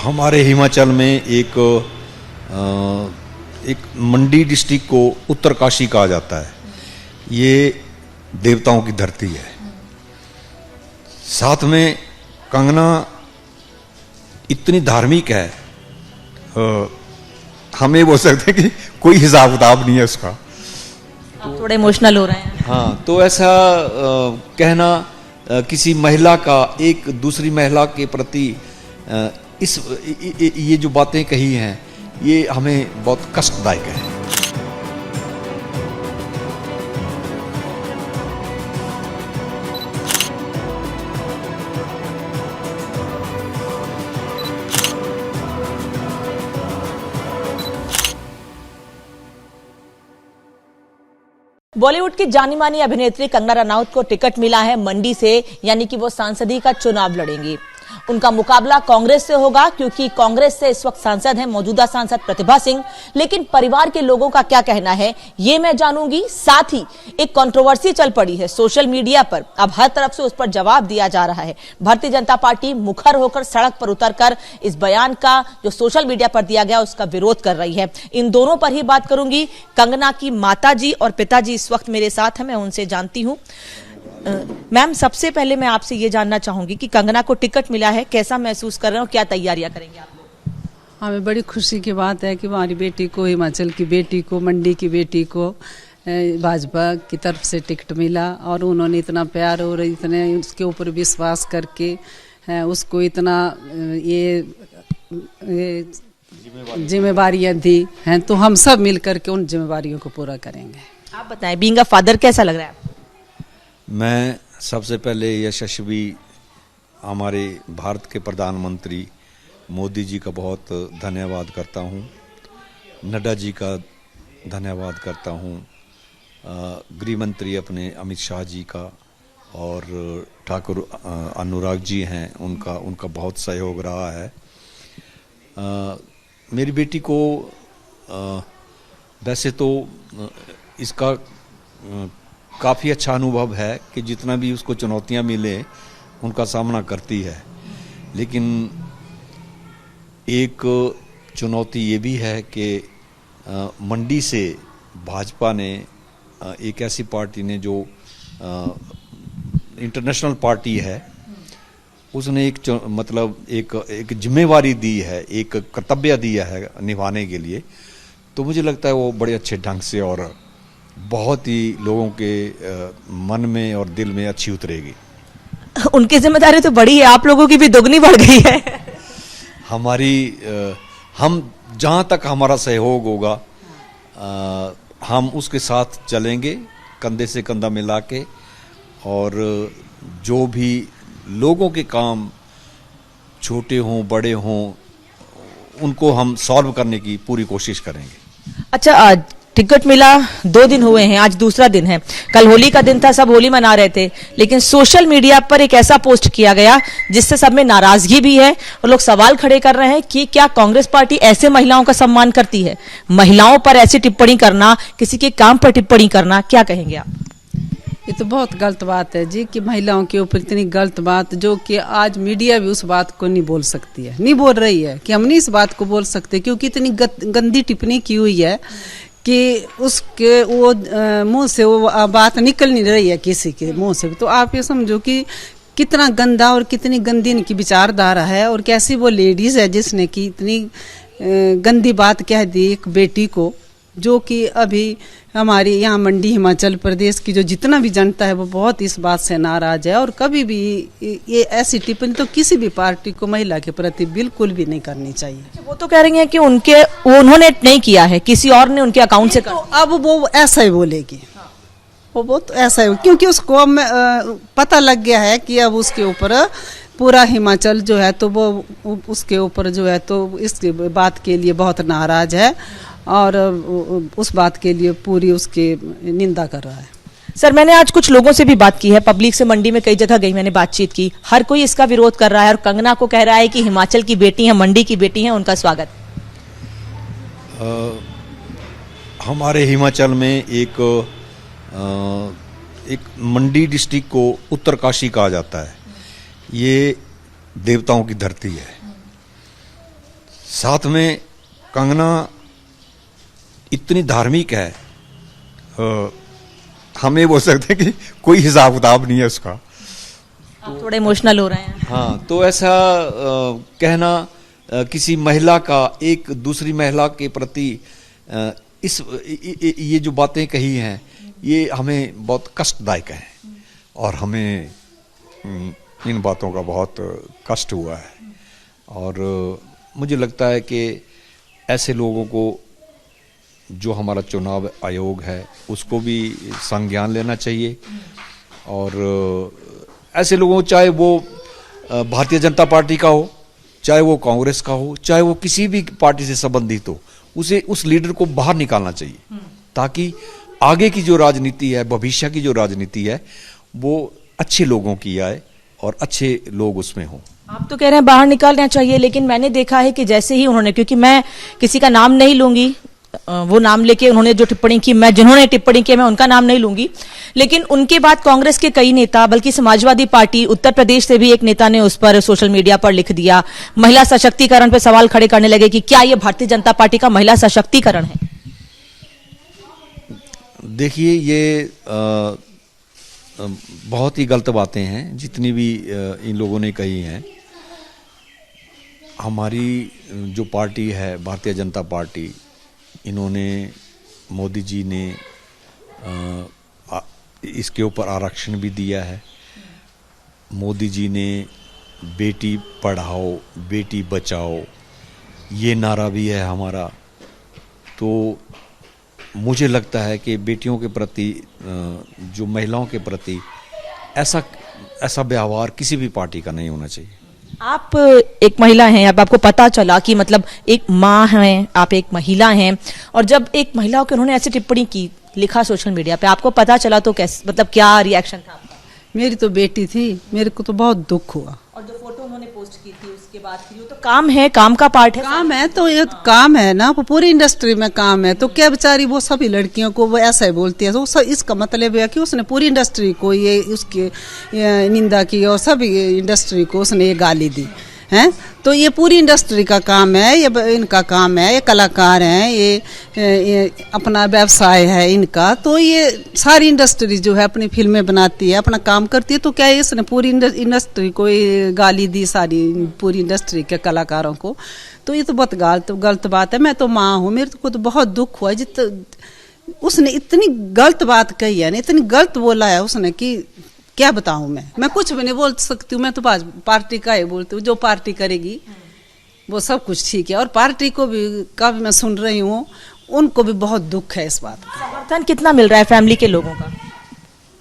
हमारे हिमाचल में एक मंडी डिस्ट्रिक्ट को उत्तरकाशी कहा जाता है। ये देवताओं की धरती है। साथ में कंगना इतनी धार्मिक है, हम ये बोल सकते हैं कि कोई हिसाब किताब नहीं है उसका। आप थोड़े इमोशनल हो रहे हैं। हाँ, तो ऐसा कहना किसी महिला का एक दूसरी महिला के प्रति ये जो बातें कही हैं, ये हमें बहुत कष्टदायक है। बॉलीवुड की जानी मानी अभिनेत्री कंगना रनौत को टिकट मिला है मंडी से, यानी कि वो सांसदी का चुनाव लड़ेंगी। उनका मुकाबला कांग्रेस से होगा, क्योंकि कांग्रेस से इस वक्त सांसद हैं मौजूदा सांसद प्रतिभा सिंह। लेकिन परिवार के लोगों का क्या कहना है, ये मैं जानूंगी। साथ ही एक कंट्रोवर्सी चल पड़ी है सोशल मीडिया पर, अब हर तरफ से उस पर जवाब दिया जा रहा है। भारतीय जनता पार्टी मुखर होकर सड़क पर उतरकर इस बयान का जो सोशल मीडिया पर दिया गया उसका विरोध कर रही है। इन दोनों पर ही बात करूंगी। कंगना की माताजी और पिताजी इस वक्त मेरे साथ हैं, मैं उनसे जानती हूँ। मैम, सबसे पहले मैं आपसे ये जानना चाहूंगी कि कंगना को टिकट मिला है, कैसा महसूस कर रहे हो, क्या तैयारियां करेंगे आप लोग? हमें बड़ी खुशी की बात है कि हमारी बेटी को, हिमाचल की बेटी को, मंडी की बेटी को भाजपा की तरफ से टिकट मिला, और उन्होंने इतना प्यार और इतने उसके ऊपर विश्वास करके उसको इतना ये जिम्मेवारियां दी हैं, तो हम सब मिल करके उन जिम्मेवारियों को पूरा करेंगे। आप बताएं, बीइंग अ फादर कैसा लग रहा है? मैं सबसे पहले यशस्वी हमारे भारत के प्रधानमंत्री मोदी जी का बहुत धन्यवाद करता हूँ, नड्डा जी का धन्यवाद करता हूँ, गृह मंत्री अपने अमित शाह जी का, और ठाकुर अनुराग जी हैं, उनका बहुत सहयोग रहा है। मेरी बेटी को वैसे तो इसका काफ़ी अच्छा अनुभव है कि जितना भी उसको चुनौतियां मिले उनका सामना करती है। लेकिन एक चुनौती ये भी है कि मंडी से भाजपा ने, एक ऐसी पार्टी ने जो इंटरनेशनल पार्टी है, उसने एक जिम्मेवारी दी है, एक कर्तव्य दिया है निभाने के लिए। तो मुझे लगता है वो बड़े अच्छे ढंग से और बहुत ही लोगों के मन में और दिल में अच्छी उतरेगी। उनकी जिम्मेदारी तो बड़ी है, आप लोगों की भी दोगुनी बढ़ गई है। हम जहाँ तक हमारा सहयोग होगा हम उसके साथ चलेंगे, कंधे से कंधा मिला के, और जो भी लोगों के काम छोटे हों बड़े हों उनको हम सॉल्व करने की पूरी कोशिश करेंगे। अच्छा, टिकट मिला 2 दिन हुए हैं, आज दूसरा दिन है। कल होली का दिन था, सब होली मना रहे थे, लेकिन सोशल मीडिया पर एक ऐसा पोस्ट किया गया जिससे सब में नाराजगी भी है, और लोग सवाल खड़े कर रहे हैं कि क्या कांग्रेस पार्टी ऐसे महिलाओं का सम्मान करती है? महिलाओं पर ऐसी टिप्पणी करना, किसी के काम पर टिप्पणी करना, क्या कहेंगे आप? ये तो बहुत गलत बात है जी, कि महिलाओं के ऊपर इतनी गलत बात, जो कि आज मीडिया भी उस बात को नहीं बोल सकती है, नहीं बोल रही है, कि हम नहीं इस बात को बोल सकते, क्योंकि इतनी गंदी टिप्पणी की हुई है कि उसके वो मुंह से वो बात निकल नहीं रही है किसी के मुंह से। तो आप ये समझो कि कितना गंदा और कितनी गंदी इनकी विचारधारा है, और कैसी वो लेडीज है जिसने कि इतनी गंदी बात कह दी एक बेटी को, जो कि अभी हमारी यहाँ मंडी हिमाचल प्रदेश की जो जितना भी जनता है वो बहुत इस बात से नाराज है। और कभी भी ये ऐसी टिप्पणी तो किसी भी पार्टी को महिला के प्रति बिल्कुल भी नहीं करनी चाहिए। वो तो कह रही हैं कि उन्होंने नहीं किया है, किसी और ने उनके अकाउंट से तो अब वो ऐसा ही बोलेगी, वो तो ऐसा ही, क्योंकि उसको अब पता लग गया है कि अब उसके ऊपर पूरा हिमाचल जो है तो वो उसके ऊपर जो है तो इस बात के लिए बहुत नाराज है, और उस बात के लिए पूरी उसकी निंदा कर रहा है। सर, मैंने आज कुछ लोगों से भी बात की है, पब्लिक से मंडी में कई जगह गई, मैंने बातचीत की, हर कोई इसका विरोध कर रहा है, और कंगना को कह रहा है कि हिमाचल की बेटी है, मंडी की बेटी है, उनका स्वागत। हमारे हिमाचल में एक मंडी डिस्ट्रिक्ट को उत्तरकाशी कहा जाता है। ये देवताओं की धरती है। साथ में कंगना इतनी धार्मिक है, हम ये बोल सकते हैं कि कोई हिसाब किताब नहीं है उसका। आप थोड़े इमोशनल हो रहे हैं। हाँ, तो ऐसा कहना किसी महिला का एक दूसरी महिला के प्रति ये जो बातें कही हैं, ये हमें बहुत कष्टदायक है और हमें इन बातों का बहुत कष्ट हुआ है। और मुझे लगता है कि ऐसे लोगों को, जो हमारा चुनाव आयोग है, उसको भी संज्ञान लेना चाहिए। और ऐसे लोगों, चाहे वो भारतीय जनता पार्टी का हो, चाहे वो कांग्रेस का हो, चाहे वो किसी भी पार्टी से संबंधित हो, उसे उस लीडर को बाहर निकालना चाहिए, ताकि आगे की जो राजनीति है, भविष्य की जो राजनीति है, वो अच्छे लोगों की आए और अच्छे लोग उसमें हों। आप तो कह रहे हैं बाहर निकालना चाहिए, लेकिन मैंने देखा है कि जैसे ही उन्होंने, क्योंकि मैं किसी का नाम नहीं लूंगी, वो नाम लेके उन्होंने जो टिप्पणी की, मैं जिन्होंने टिप्पणी की मैं उनका नाम नहीं लूंगी, लेकिन उनके बाद कांग्रेस के कई नेता, बल्कि समाजवादी पार्टी उत्तर प्रदेश से भी एक नेता ने उस पर सोशल मीडिया पर लिख दिया, महिला सशक्तिकरण पर सवाल खड़े करने लगे कि क्या ये भारतीय जनता पार्टी का महिला सशक्तिकरण है? देखिए, ये बहुत ही गलत बातें हैं जितनी भी इन लोगों ने कही हैं। हमारी जो पार्टी है, भारतीय जनता पार्टी, इन्होंने, मोदी जी ने इसके ऊपर आरक्षण भी दिया है। मोदी जी ने बेटी पढ़ाओ बेटी बचाओ ये नारा भी है हमारा। तो मुझे लगता है कि बेटियों के प्रति, जो महिलाओं के प्रति ऐसा व्यवहार किसी भी पार्टी का नहीं होना चाहिए। आप एक महिला हैं, अब आपको पता चला कि मतलब एक माँ हैं, आप एक महिला हैं, और जब एक महिला को उन्होंने ऐसी टिप्पणी की, लिखा सोशल मीडिया पे, आपको पता चला तो कैसे, मतलब क्या रिएक्शन था आपका? मेरी तो बेटी थी, मेरे को तो बहुत दुख हुआ। और जो फोटो उन्होंने पोस्ट की थी उसके बाद फिर वो तो काम है, काम का पार्ट है, काम है तो ये काम है ना, पूरी इंडस्ट्री में काम है। तो क्या बेचारी वो सभी लड़कियों को वो ऐसा ही बोलती है, तो इसका मतलब है कि उसने पूरी इंडस्ट्री को ये उसकी निंदा की और सभी इंडस्ट्री को उसने ये गाली दी है। तो ये पूरी इंडस्ट्री का काम है, ये इनका काम है, ये कलाकार हैं, ये अपना व्यवसाय है इनका। तो ये सारी इंडस्ट्री जो है अपनी फिल्में बनाती है, अपना काम करती है। तो क्या इसने पूरी इंडस्ट्री को गाली दी, सारी पूरी इंडस्ट्री के कलाकारों को? तो ये तो बहुत गलत बात है। मैं तो माँ हूँ, मेरे को तो बहुत दुख हुआ उसने इतनी गलत बात कही है, इतनी गलत बोला है उसने कि क्या बताऊं मैं कुछ भी नहीं बोल सकती हूँ। मैं तो पार्टी का ही बोलती हूँ, जो पार्टी करेगी वो सब कुछ ठीक है। और पार्टी को भी का भी मैं सुन रही हूँ, उनको भी बहुत दुख है इस बात का। समर्थन कितना मिल रहा है फैमिली के लोगों का?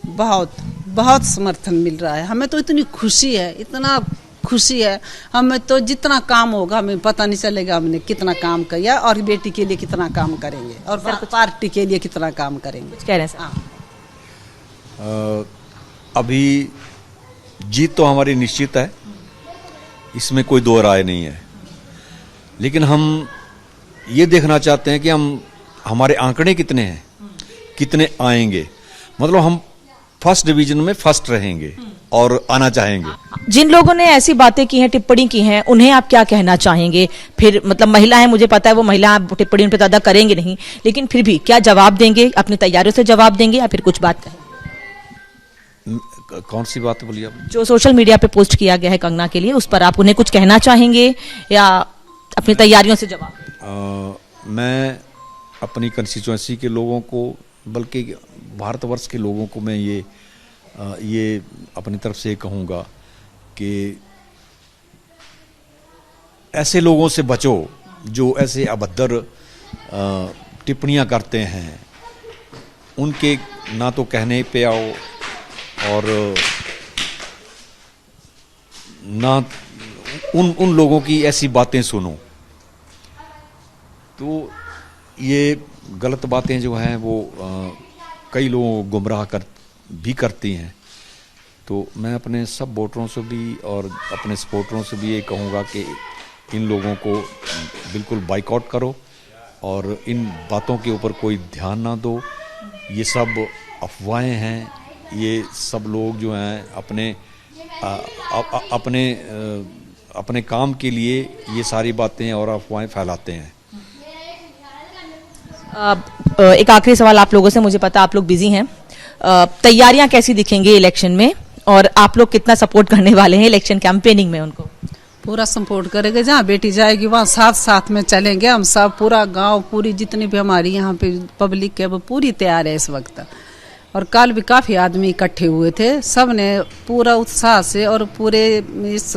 बहुत बहुत समर्थन मिल रहा है। हमें तो इतनी खुशी है, इतना खुशी है। हमें तो जितना काम होगा हमें पता नहीं चलेगा हमने कितना काम किया, और बेटी के लिए कितना काम करेंगे, और पार्टी के लिए कितना काम करेंगे। कुछ कह रहे हैं? अभी जीत तो हमारी निश्चित है, इसमें कोई दो राय नहीं है। लेकिन हम ये देखना चाहते हैं कि हमारे आंकड़े कितने हैं, कितने आएंगे। मतलब हम फर्स्ट डिवीजन में फर्स्ट रहेंगे और आना चाहेंगे। जिन लोगों ने ऐसी बातें की हैं, टिप्पणी की हैं, उन्हें आप क्या कहना चाहेंगे? फिर मतलब महिला है, मुझे पता है वो महिला टिप्पणी उन पर ज्यादा करेंगे नहीं, लेकिन फिर भी क्या जवाब देंगे? अपनी तैयारियों से जवाब देंगे या फिर कुछ बात कहेंगे? कौन सी बात बोली आप? जो सोशल मीडिया पे पोस्ट किया गया है कंगना के लिए, उस पर आप उन्हें कुछ कहना चाहेंगे या अपनी तैयारियों से जवाब? मैं अपनी कंस्टिट्यूएंसी के लोगों को, बल्कि भारतवर्ष के लोगों को मैं ये अपनी तरफ से कहूँगा कि ऐसे लोगों से बचो जो ऐसे अभद्र टिप्पणियाँ करते हैं। उनके ना तो कहने पे आओ और ना उन लोगों की ऐसी बातें सुनो। तो ये गलत बातें जो हैं वो कई लोगों को गुमराह भी करती हैं। तो मैं अपने सब वोटरों से भी और अपने सपोर्टरों से भी ये कहूँगा कि इन लोगों को बिल्कुल बाइकआउट करो और इन बातों के ऊपर कोई ध्यान ना दो। ये सब अफवाहें हैं। ये सब लोग जो हैं अपने अपने काम के लिए ये सारी बातें और अफवाहें फैलाते हैं। एक आखिरी सवाल आप लोगों से, मुझे पता आप लोग बिजी हैं, तैयारियां कैसी दिखेंगी इलेक्शन में और आप लोग कितना सपोर्ट करने वाले हैं इलेक्शन कैंपेनिंग में उनको? पूरा सपोर्ट करेंगे, जहाँ बेटी जाएगी वहाँ साथ साथ में चलेंगे हम सब, पूरा गांव, पूरी जितनी भी हमारी यहाँ पे पब्लिक है वो पूरी तैयार है इस वक्त। और कल भी काफ़ी आदमी इकट्ठे हुए थे, सब ने पूरा उत्साह से और पूरे इस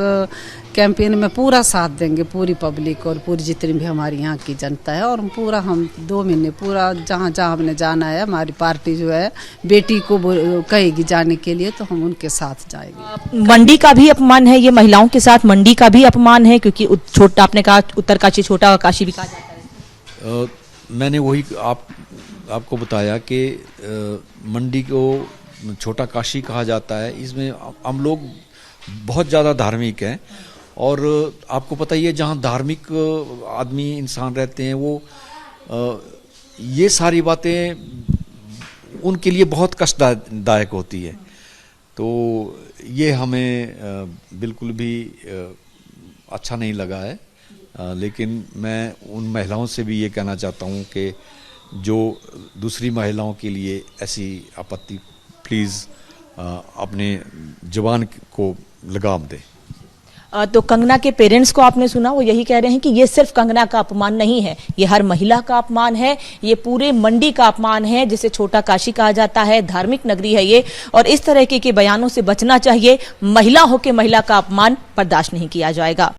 कैंपेन में पूरा साथ देंगे, पूरी पब्लिक और पूरी जितनी भी हमारी यहाँ की जनता है। और पूरा हम 2 महीने पूरा जहाँ जहाँ हमने जाना है, हमारी पार्टी जो है बेटी को कहेगी जाने के लिए, तो हम उनके साथ जाएंगे। मंडी का भी अपमान है, ये महिलाओं के साथ मंडी का भी अपमान है, क्योंकि छोटा, आपने कहा उत्तरकाशी छोटा काशी भी कहा जाता है। मैंने वही आपको बताया कि मंडी को छोटा काशी कहा जाता है। इसमें हम लोग बहुत ज़्यादा धार्मिक हैं और आपको पता ही है जहाँ धार्मिक आदमी इंसान रहते हैं वो ये सारी बातें उनके लिए बहुत कष्टदायक होती है। तो ये हमें बिल्कुल भी अच्छा नहीं लगा है। लेकिन मैं उन महिलाओं से भी ये कहना चाहता हूँ कि जो दूसरी महिलाओं के लिए ऐसी आपत्ति, प्लीज़ अपने जुबान को लगाम दें। तो कंगना के पेरेंट्स को आपने सुना, वो यही कह रहे हैं कि ये सिर्फ कंगना का अपमान नहीं है, ये हर महिला का अपमान है, ये पूरे मंडी का अपमान है, जिसे छोटा काशी कहा जाता है, धार्मिक नगरी है ये, और इस तरह के बयानों से बचना चाहिए। महिला होकर महिला का अपमान बर्दाश्त नहीं किया जाएगा।